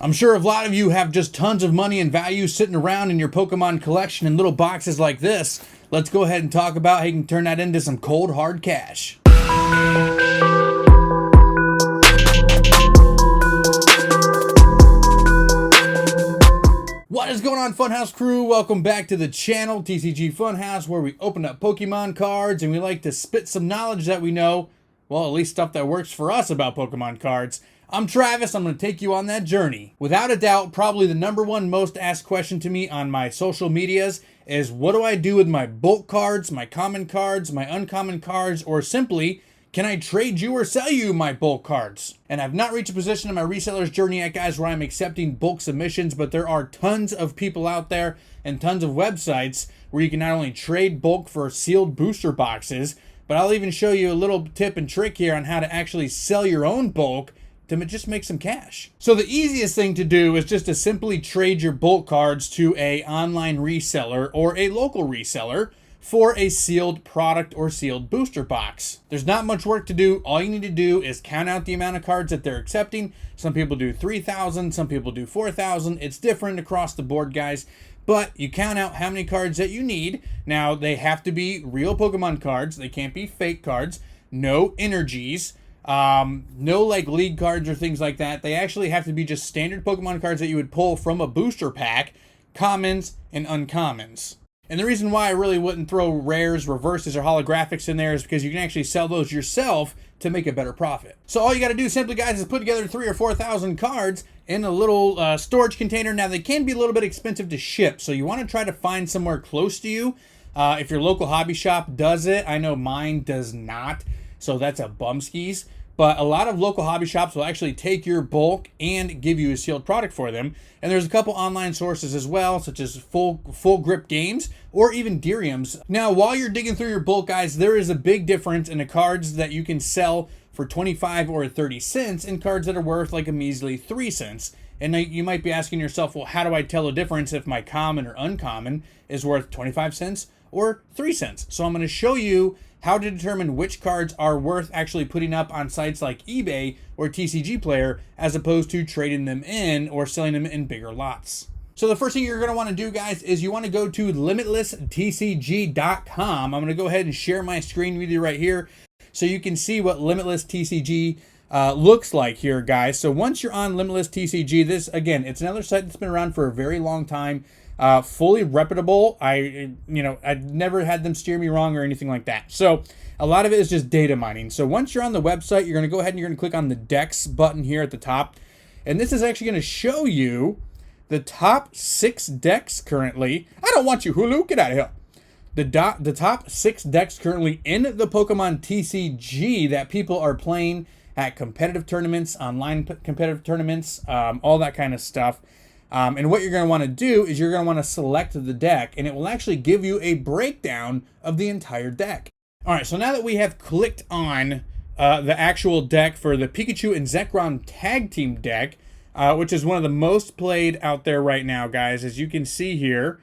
I'm sure a lot of you have just tons of money and value sitting around in your Pokemon collection in little boxes like this. Let's go ahead and talk about how you can turn that into some cold, hard cash. What is going on, Funhouse crew? Welcome back to the channel, TCG Funhouse, where we open up Pokemon cards and we like to spit some knowledge that we know, well, at least stuff that works for us about Pokemon cards. I'm Travis, I'm going to take you on that journey. Without a doubt, probably the number one most asked question to me on my social medias is, what do I do with my bulk cards, my common cards, my uncommon cards, or simply, can I trade you or sell you my bulk cards? And I've not reached a position in my reseller's journey yet, guys, where I'm accepting bulk submissions, but there are tons of people out there and tons of websites where you can not only trade bulk for sealed booster boxes, but I'll even show you a little tip and trick here on how to actually sell your own bulk to just make some cash. So the easiest thing to do is just to simply trade your bulk cards to a online reseller or a local reseller for a sealed product or sealed booster box. There's not much work to do. All you need to do is count out the amount of cards that they're accepting. Some people do 3,000, some people do 4,000. It's different across the board, guys. But you count out how many cards that you need. Now, they have to be real Pokemon cards. They can't be fake cards. No energies. No like league cards or things like that. They actually have to be just standard Pokemon cards that you would pull from a booster pack, commons and uncommons. And the reason why I really wouldn't throw rares, reverses, or holographics in there is because you can actually sell those yourself to make a better profit. So all you got to do simply, guys, is put together 3,000 or 4,000 cards in a little storage container. Now, they can be a little bit expensive to ship, so you want to try to find somewhere close to you. If your local hobby shop does it, I know mine does not, so that's a bumskis. But a lot of local hobby shops will actually take your bulk and give you a sealed product for them. And there's a couple online sources as well, such as Full Grip Games or even Derium's. Now, while you're digging through your bulk, guys, there is a big difference in the cards that you can sell for 25 or 30 cents and cards that are worth like a measly 3 cents. And you might be asking yourself, well, how do I tell the difference if my common or uncommon is worth 25 cents or 3 cents? So I'm going to show you how to determine which cards are worth actually putting up on sites like eBay or TCG Player as opposed to trading them in or selling them in bigger lots. So the first thing you're going to want to do, guys, is you want to go to limitlesstcg.com. I'm going to go ahead and share my screen with you right here so you can see what Limitless TCG looks like here, guys. So once you're on Limitless TCG, this, again, it's another site that's been around for a very long time. Fully reputable. I've never had them steer me wrong or anything like that. So a lot of it is just data mining. So once you're on the website, you're going to go ahead and you're going to click on the decks button here at the top. And this is actually going to show you the top 6 decks currently. I don't want you, Hulu. Get out of here. The top 6 decks currently in the Pokemon TCG that people are playing at competitive tournaments, online competitive tournaments, all that kind of stuff. And what you're going to want to do is you're going to want to select the deck, and it will actually give you a breakdown of the entire deck. All right, so now that we have clicked on the actual deck for the Pikachu and Zekrom Tag Team deck, which is one of the most played out there right now, guys, as you can see here,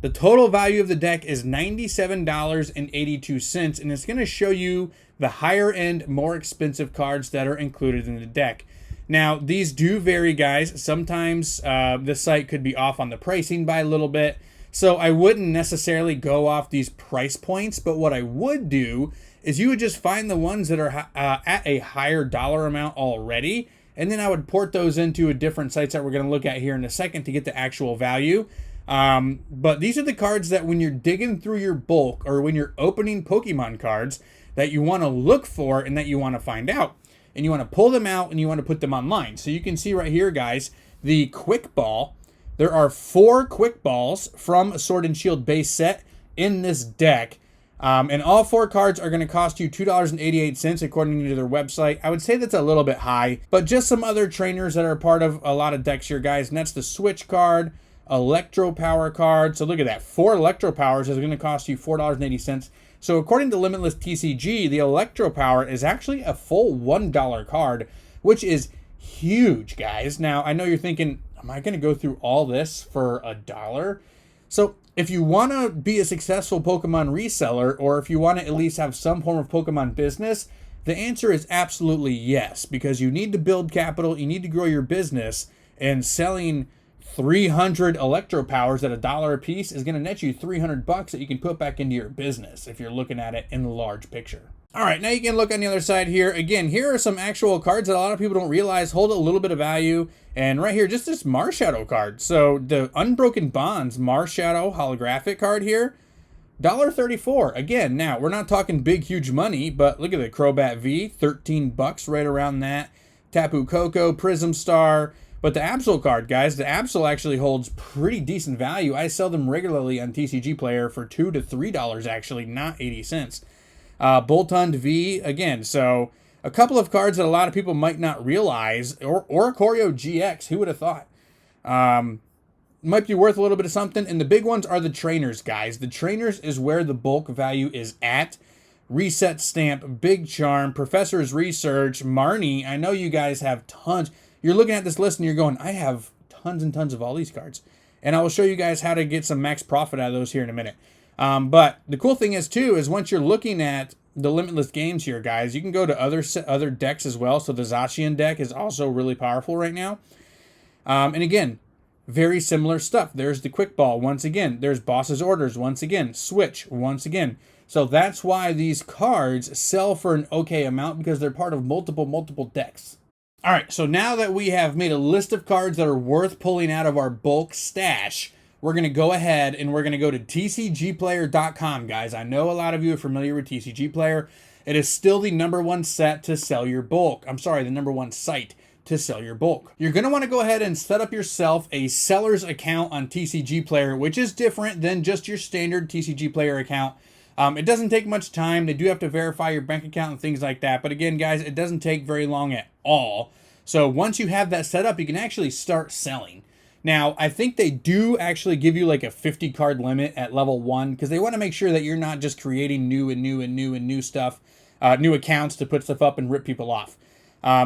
the total value of the deck is $97.82, and it's going to show you the higher end, more expensive cards that are included in the deck. Now, these do vary, guys. Sometimes the site could be off on the pricing by a little bit. So I wouldn't necessarily go off these price points. But what I would do is you would just find the ones that are at a higher dollar amount already. And then I would port those into a different sites that we're going to look at here in a second to get the actual value. But these are the cards that when you're digging through your bulk or when you're opening Pokemon cards that you want to look for and that you want to find out. And you want to pull them out and you want to put them online. So you can see right here, guys, the Quick Ball. There are 4 Quick Balls from a Sword and Shield base set in this deck. And all 4 cards are going to cost you $2.88 according to their website. I would say that's a little bit high, but just some other trainers that are part of a lot of decks here, guys. And that's the Switch card, Electro Power card. So look at that. 4 Electro Powers is going to cost you $4.80. So according to Limitless TCG, the Electro Power is actually a full $1 card, which is huge, guys. Now, I know you're thinking, am I going to go through all this for $1? So if you want to be a successful Pokemon reseller, or if you want to at least have some form of Pokemon business, The answer is absolutely yes, because you need to build capital, you need to grow your business, and selling 300 electro powers at $1 a piece is going to net you 300 bucks that you can put back into your business if you're looking at it in the large picture. All right, now you can look on the other side here. Again, here are some actual cards that a lot of people don't realize hold a little bit of value. And right here, just this Marshadow card. So the Unbroken Bonds Marshadow holographic card here, $1.34. Again, now we're not talking big, huge money, but look at the Crobat V, 13 bucks, right around that. Tapu Koko, Prism Star. But the Absol card, guys, the Absol actually holds pretty decent value. I sell them regularly on TCG Player for $2 to $3 actually, not 80 cents. Boltund V, again, so a couple of cards that a lot of people might not realize, or Choreo GX, who would have thought? Might be worth a little bit of something. And the big ones are the trainers, guys. The trainers is where the bulk value is at. Reset Stamp, Big Charm, Professor's Research, Marnie. I know you guys have tons. You're looking at this list and you're going, I have tons and tons of all these cards. And I will show you guys how to get some max profit out of those here in a minute. But the cool thing is, too, is once you're looking at the Limitless games here, guys, you can go to other decks as well. So the Zacian deck is also really powerful right now. And again, very similar stuff. There's the Quick Ball once again. There's Boss's Orders once again. Switch once again. So that's why these cards sell for an okay amount, because they're part of multiple decks. All right, so now that we have made a list of cards that are worth pulling out of our bulk stash, we're going to go ahead and we're going to go to TCGplayer.com, guys. I know a lot of you are familiar with TCG Player. It is still the #1 set to sell your bulk. I'm sorry, the #1 site to sell your bulk. You're going to want to go ahead and set up yourself a seller's account on TCG Player, which is different than just your standard TCG Player account. It doesn't take much time. They do have to verify your bank account and things like that. But again, guys, it doesn't take very long at all. So once you have that set up, you can actually start selling. Now, I think they do actually give you like a 50 card limit at level 1, because they want to make sure that you're not just creating new stuff, new accounts to put stuff up and rip people off.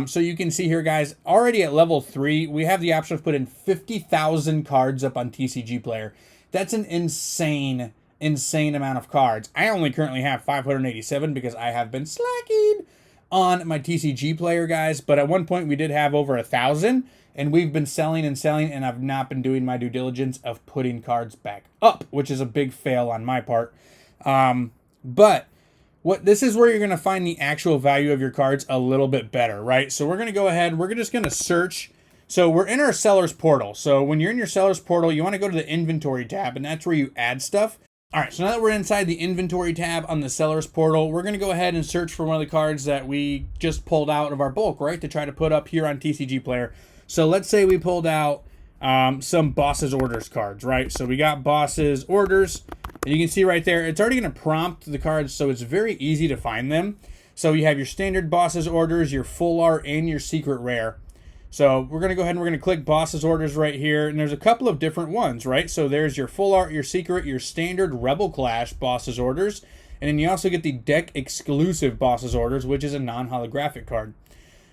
So you can see here, guys, already at level 3, we have the option of putting 50,000 cards up on TCG Player. That's an insane amount of cards. I only currently have 587 because I have been slacking on my TCG Player, guys. But at one point we did have over 1,000, and we've been selling, and I've not been doing my due diligence of putting cards back up, which is a big fail on my part. But this is where you're going to find the actual value of your cards a little bit better, right? So we're going to go ahead, we're just going to search. So we're in our seller's portal. So when you're in your seller's portal, you want to go to the inventory tab, and that's where you add stuff. All right, so now that we're inside the inventory tab on the seller's portal, we're going to go ahead and search for one of the cards that we just pulled out of our bulk, right, to try to put up here on TCG Player. So let's say we pulled out some Boss's Orders cards, right? So we got Boss's Orders, and you can see right there, it's already going to prompt the cards, so it's very easy to find them. So you have your standard Boss's Orders, your full art, and your secret rare. So we're going to go ahead and we're going to click Boss's Orders right here. And there's a couple of different ones, right? So there's your full art, your secret, your standard Rebel Clash Boss's Orders. And then you also get the deck exclusive Boss's Orders, which is a non-holographic card.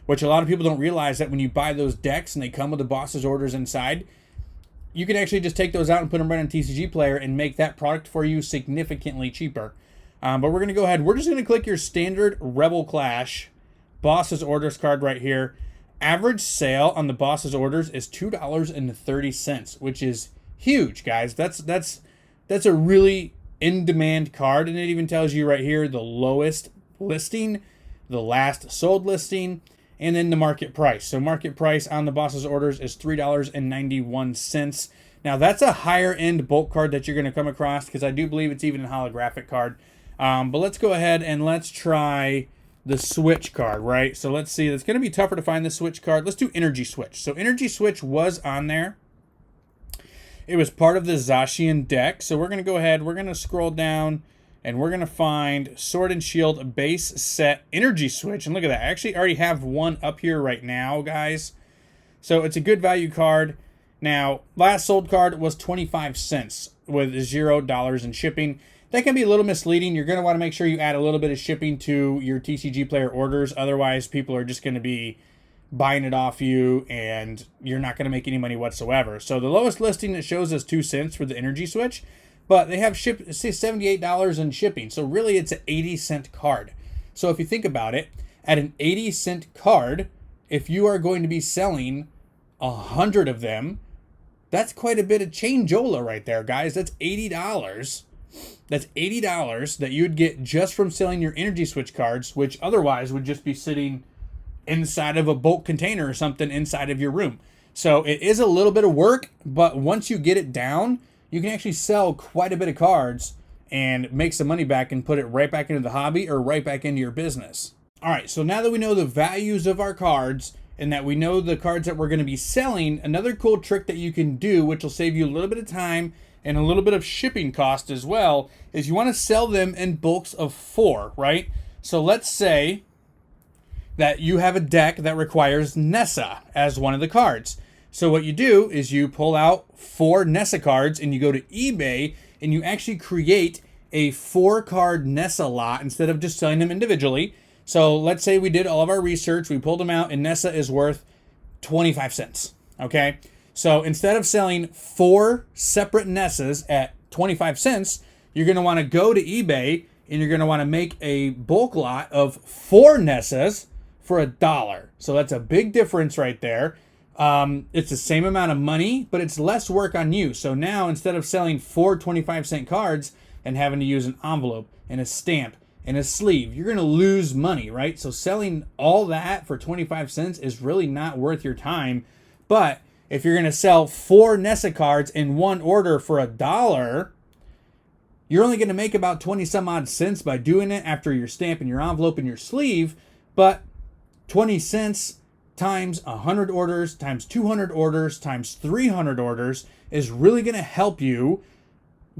Which a lot of people don't realize that when you buy those decks and they come with the Boss's Orders inside, you can actually just take those out and put them right on TCG Player and make that product for you significantly cheaper. But we're going to go ahead. We're just going to click your standard Rebel Clash Boss's Orders card right here. Average sale on the Boss's Orders is $2.30, which is huge, guys. That's a really in-demand card, and it even tells you right here the lowest listing, the last sold listing, and then the market price. So market price on the Boss's Orders is $3.91. Now that's a higher end bulk card that you're going to come across, because I do believe it's even a holographic card. But let's go ahead and let's try the Switch card, right? So let's see. It's going to be tougher to find the Switch card. Let's do Energy Switch. So Energy Switch was on there. It was part of the Zacian deck. So we're going to go ahead. We're going to scroll down, and we're going to find Sword and Shield base set Energy Switch. And look at that. I actually already have one up here right now, guys. So it's a good value card. Now, last sold card was 25 cents with $0 in shipping. That can be a little misleading. You're going to want to make sure you add a little bit of shipping to your TCG Player orders. Otherwise, people are just going to be buying it off you, and you're not going to make any money whatsoever. So the lowest listing that shows is 2 cents for the Energy Switch, but they have $78 in shipping. So really, it's an 80-cent card. So if you think about it, at an 80-cent card, if you are going to be selling 100 of them, that's quite a bit of changeola right there, guys. That's $80. That's $80 that you would get just from selling your energy switch cards, which otherwise would just be sitting inside of a bulk container or something inside of your room. So it is a little bit of work, but once you get it down, you can actually sell quite a bit of cards and make some money back and put it right back into the hobby or right back into your business. All right, so now that we know the values of our cards and that we know the cards that we're going to be selling, another cool trick that you can do, which will save you a little bit of time and a little bit of shipping cost as well, is you want to sell them in bulks of 4, right? So let's say that you have a deck that requires Nessa as one of the cards. So what you do is you pull out 4 Nessa cards and you go to eBay and you actually create a 4-card Nessa lot instead of just selling them individually. So let's say we did all of our research, we pulled them out, and Nessa is worth 25 cents, okay? So instead of selling 4 separate Nessas at 25 cents, you're going to want to go to eBay and you're going to want to make a bulk lot of 4 Nessas for $1. So that's a big difference right there. It's the same amount of money, but it's less work on you. So now instead of selling 4 25-cent cards and having to use an envelope and a stamp and a sleeve, you're going to lose money, right? So selling all that for 25 cents is really not worth your time. But if you're going to sell 4 Nessa cards in one order for $1, you're only going to make about 20 some odd cents by doing it after your stamp and your envelope and your sleeve. But 20 cents times 100 orders times 200 orders times 300 orders is really going to help you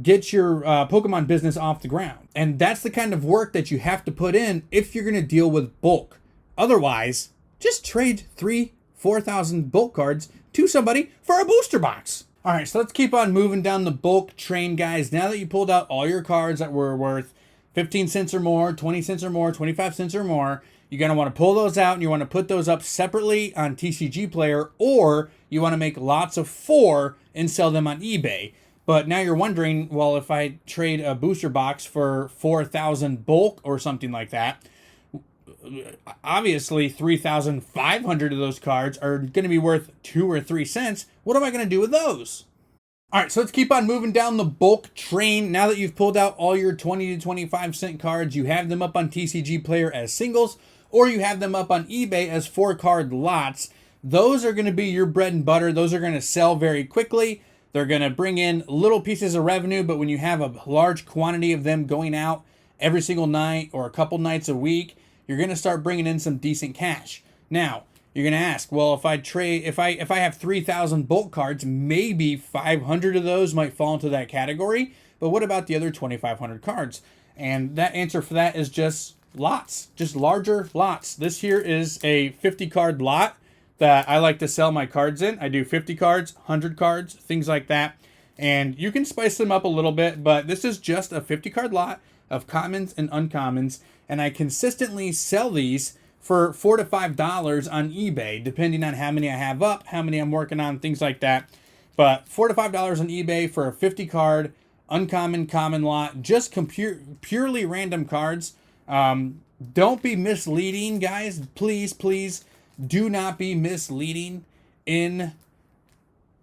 get your Pokemon business off the ground. And that's the kind of work that you have to put in if you're going to deal with bulk. Otherwise, just trade 3,000-4,000 bulk cards to somebody for a booster box. All right, so let's keep on moving down the bulk train, guys. Now that you pulled out all your cards that were worth 15 cents or more, 20 cents or more, 25 cents or more, you're going to want to pull those out and you want to put those up separately on TCG Player, or you want to make lots of 4 and sell them on eBay. But now you're wondering, well, if I trade a booster box for 4,000 bulk or something like that, obviously 3,500 of those cards are going to be worth 2 or 3 cents. What am I going to do with those? All right, so let's keep on moving down the bulk train. Now that you've pulled out all your 20 to 25 cent cards, you have them up on TCG Player as singles, or you have them up on eBay as 4-card lots. Those are going to be your bread and butter. Those are going to sell very quickly. They're going to bring in little pieces of revenue, but when you have a large quantity of them going out every single night or a couple nights a week, you're going to start bringing in some decent cash. Now, you're going to ask, well, if I have 3,000 bulk cards, maybe 500 of those might fall into that category, but what about the other 2,500 cards? And that answer for that is just lots, just larger lots. This here is a 50-card lot that I like to sell my cards in. I do 50 cards, 100 cards, things like that. And you can spice them up a little bit, but this is just a 50-card lot of commons and uncommons. And I consistently sell these for $4 to $5 on eBay, depending on how many I have up, how many I'm working on, things like that. But $4 to $5 on eBay for a 50-card uncommon common lot, just purely random cards. Don't be misleading, guys. Please do not be misleading in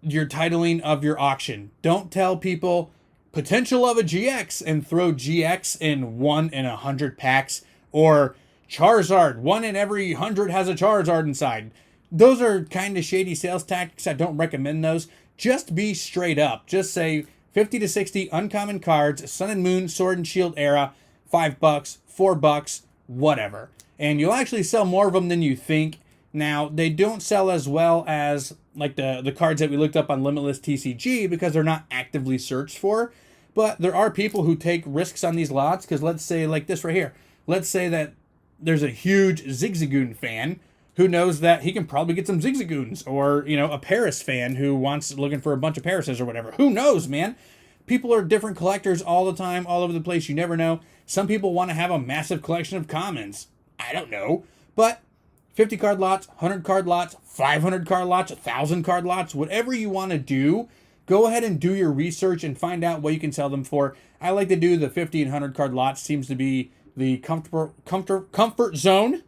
your titling of your auction. Don't tell people potential of a GX and throw GX in 1 in 100 packs, or Charizard, 1 in every 100 has a Charizard inside. Those are kind of shady sales tactics. I don't recommend those. Just be straight up. Just say 50 to 60 uncommon cards, Sun and Moon, Sword and Shield era, $5, $4, whatever. And you'll actually sell more of them than you think. Now, they don't sell as well as like the cards that we looked up on Limitless TCG because they're not actively searched for. But there are people who take risks on these lots, because let's say like this right here. Let's say that there's a huge Zigzagoon fan who knows that he can probably get some Zigzagoons, or, you know, a Paris fan who looking for a bunch of Parises or whatever. Who knows, man? People are different collectors all the time, all over the place. You never know. Some people want to have a massive collection of commons. I don't know. But 50-card lots, 100-card lots, 500-card lots, 1,000-card lots, whatever you want to do, go ahead and do your research and find out what you can sell them for. I like to do the 50 and 100-card lots. Seems to be the comfort zone,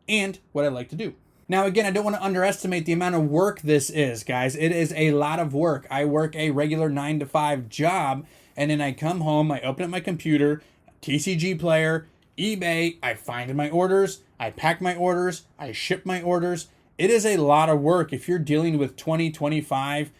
and what I like to do. Now, again, I don't want to underestimate the amount of work this is, guys. It is a lot of work. I work a regular 9-to-5 job, and then I come home, I open up my computer, TCG player, eBay, I find my orders, I pack my orders, I ship my orders. It is a lot of work if you're dealing with 20, 25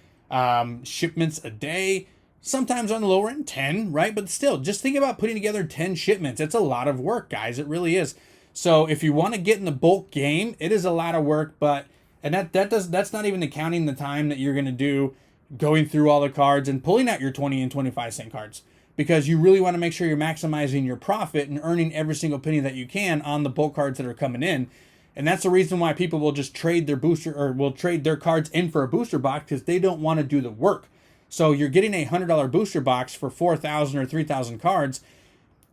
shipments a day, sometimes on the lower end, 10, right? But still, just think about putting together 10 shipments. It's a lot of work, guys. It really is. So if you want to get in the bulk game, it is a lot of work, and that's not even accounting the time that you're going to do going through all the cards and pulling out your 20 and 25 cent cards, because you really want to make sure you're maximizing your profit and earning every single penny that you can on the bulk cards that are coming in. And that's the reason why people will just trade their booster, or will trade their cards in for a booster box, because they don't want to do the work. So you're getting a $100 booster box for 4,000 or 3,000 cards,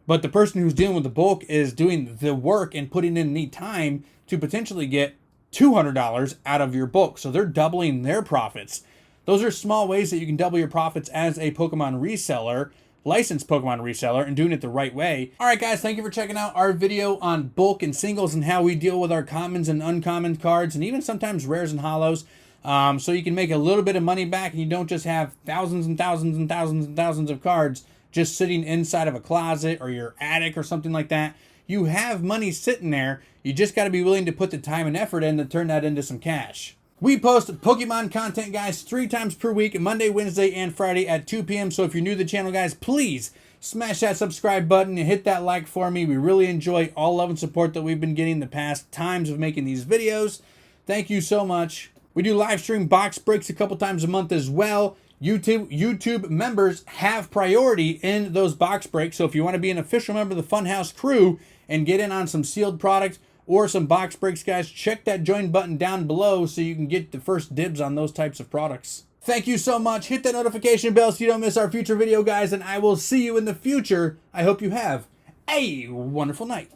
but the person who's dealing with the bulk is doing the work and putting in the time to potentially get $200 out of your bulk. So they're doubling their profits. Those are small ways that you can double your profits as a Pokemon reseller, licensed Pokemon reseller, and doing it the right way. All right, guys, thank you for checking out our video on bulk and singles and how we deal with our commons and uncommon cards, and even sometimes rares and hollows. So you can make a little bit of money back and you don't just have thousands and thousands and thousands and thousands of cards just sitting inside of a closet or your attic or something like that. You have money sitting there. You just got to be willing to put the time and effort in to turn that into some cash. We post Pokemon content, guys, 3 times per week, Monday, Wednesday, and Friday at 2 p.m. So if you're new to the channel, guys, please smash that subscribe button and hit that like for me. We really enjoy all love and support that we've been getting the past times of making these videos. Thank you so much. We do live stream box breaks a couple times a month as well. YouTube members have priority in those box breaks. So if you want to be an official member of the Funhouse crew and get in on some sealed product or some box breaks, guys, check that join button down below so you can get the first dibs on those types of products. Thank you so much. Hit that notification bell so you don't miss our future video, guys, and I will see you in the future. I hope you have a wonderful night.